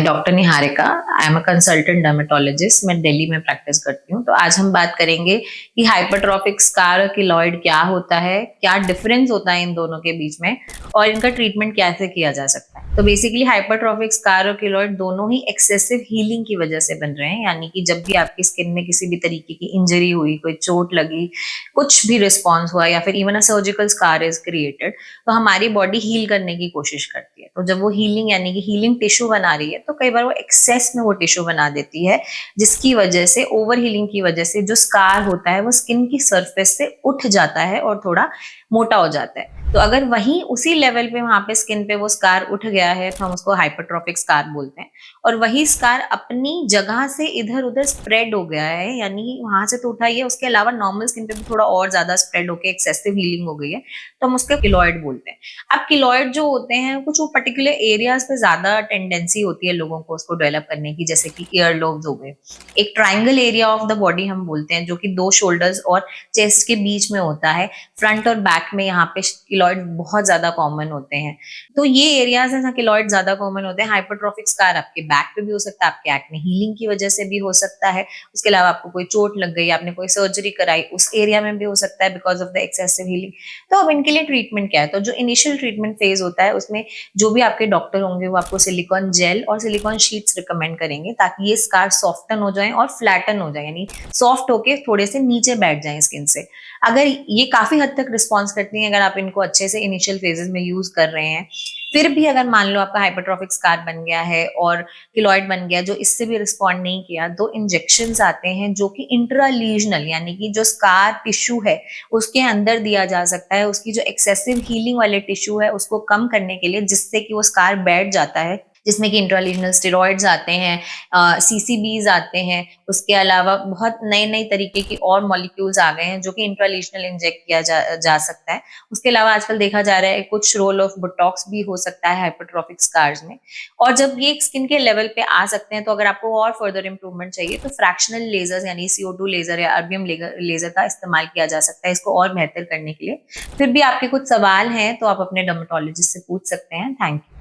M doctor Niharika. I am a consultant dermatologist. मैं दिल्ली में practice करती हूँ। तो आज हम बात करेंगे कि हाइपरट्रॉफिक स्कार और किलॉइड क्या होता है, क्या डिफरेंस होता है इन दोनों के बीच में, और इनका ट्रीटमेंट कैसे किया जा सकता है। तो बेसिकली हाइपरट्रॉफिक स्कार और किलॉइड दोनों ही एक्सेसिव हीलिंग की वजह से बन रहे हैं, यानी कि जब भी आपकी स्किन में किसी भी तरीके की इंजरी हुई, कोई चोट लगी, कुछ भी रिस्पॉन्स हुआ, या फिर even a surgical scar is created, तो हमारी बॉडी हील करने की कोशिश करती है। तो जब वो हीलिंग यानी कि हीलिंग टिश्यू बना रही है, तो कई बार वो एक्सेस में वो टिश्यू बना देती है, जिसकी वजह से ओवर हीलिंग की वजह से जो स्कार होता है वो स्किन की सरफेस से उठ जाता है और थोड़ा मोटा हो जाता है। तो अगर वहीं उसी लेवल पे वहां पे स्किन पे वो स्कार उठ गया है, तो हम उसको हाइपरट्रॉफिक स्कार बोलते हैं। और वही स्कार अपनी जगह से इधर उधर स्प्रेड हो गया है, यानी वहां से तो उठा ही है, उसके अलावा नॉर्मल स्किन पे भी थोड़ा और ज्यादा स्प्रेड होकर एक्सेसिव हीलिंग हो गई है, तो हम उसको किलॉइड बोलते हैं। अब किलॉइड जो होते हैं, कुछ वो पर्टिकुलर एरियाज पे ज्यादा टेंडेंसी होती है लोगों को उसको डेवलप करने की, जैसे कि ईयर लोब्स हो गए। एक triangle area of the body हम बोलते हैं, जो कि दो शोल्डर्स और चेस्ट के बीच में होता है। फ्रंट और बैक में यहाँ पे किलॉइड बहुत ज्यादा कॉमन होते हैं। तो ये एरियाज है जहाँ किलॉइड ज्यादा कॉमन होते हैं। हाइपरट्रॉफिक स्कार आपके बैक पे भी हो सकता है, आपके एक्ने हीलिंग की वजह से भी हो सकता है। उसके अलावा आपको कोई चोट लग गई, आपने कोई सर्जरी कराई, उस एरिया में भी हो सकता है because of the excessive healing. तो अब इनके लिए ट्रीटमेंट क्या है? तो जो इनिशियल ट्रीटमेंट फेज होता है, उसमें जो भी आपके डॉक्टर होंगे वो आपको सिलिकॉन जेल और सिलिकॉन शीट्स रिकमेंड करेंगे, ताकि ये स्कार सॉफ्टन हो जाए और फ्लैटन हो जाए, यानी सॉफ्ट होके थोड़े से नीचे बैठ जाए स्किन से। अगर ये काफी हद तक रिस्पॉन्स करती हैं, अगर आप इनको अच्छे से इनिशियल फेजेस में यूज कर रहे हैं, फिर भी अगर मान लो आपका हाइपरट्रॉफिक स्कार बन गया है और किलॉइड बन गया जो इससे भी रिस्पॉन्ड नहीं किया, दो इंजेक्शंस आते हैं जो कि इंट्रालीजनल, यानी कि जो स्कार टिश्यू है उसके अंदर दिया जा सकता है, उसकी जो एक्सेसिव हीलिंग वाले टिश्यू है उसको कम करने के लिए, जिससे कि वो स्कार बैठ जाता है, जिसमें कि इंट्रालीजनल स्टेरॉइड्स आते हैं, सीसीबीज आते हैं। उसके अलावा बहुत नए नए तरीके की और मॉलिक्यूल्स आ गए हैं जो कि इंट्रालीजनल इंजेक्ट किया जा सकता है। उसके अलावा आजकल देखा जा रहा है कुछ रोल ऑफ बोटॉक्स भी हो सकता है हाइपरट्रॉफिक स्कार्स में। और जब ये स्किन के लेवल पे आ सकते हैं, तो अगर आपको और फर्दर इंप्रूवमेंट चाहिए, तो फ्रैक्शनल लेजर्स यानी CO2 लेजर या अर्बियम लेजर का इस्तेमाल किया जा सकता है इसको और बेहतर करने के लिए। फिर भी आपके कुछ सवाल हैं तो आप अपने डर्मेटोलॉजिस्ट से पूछ सकते हैं। Thank you.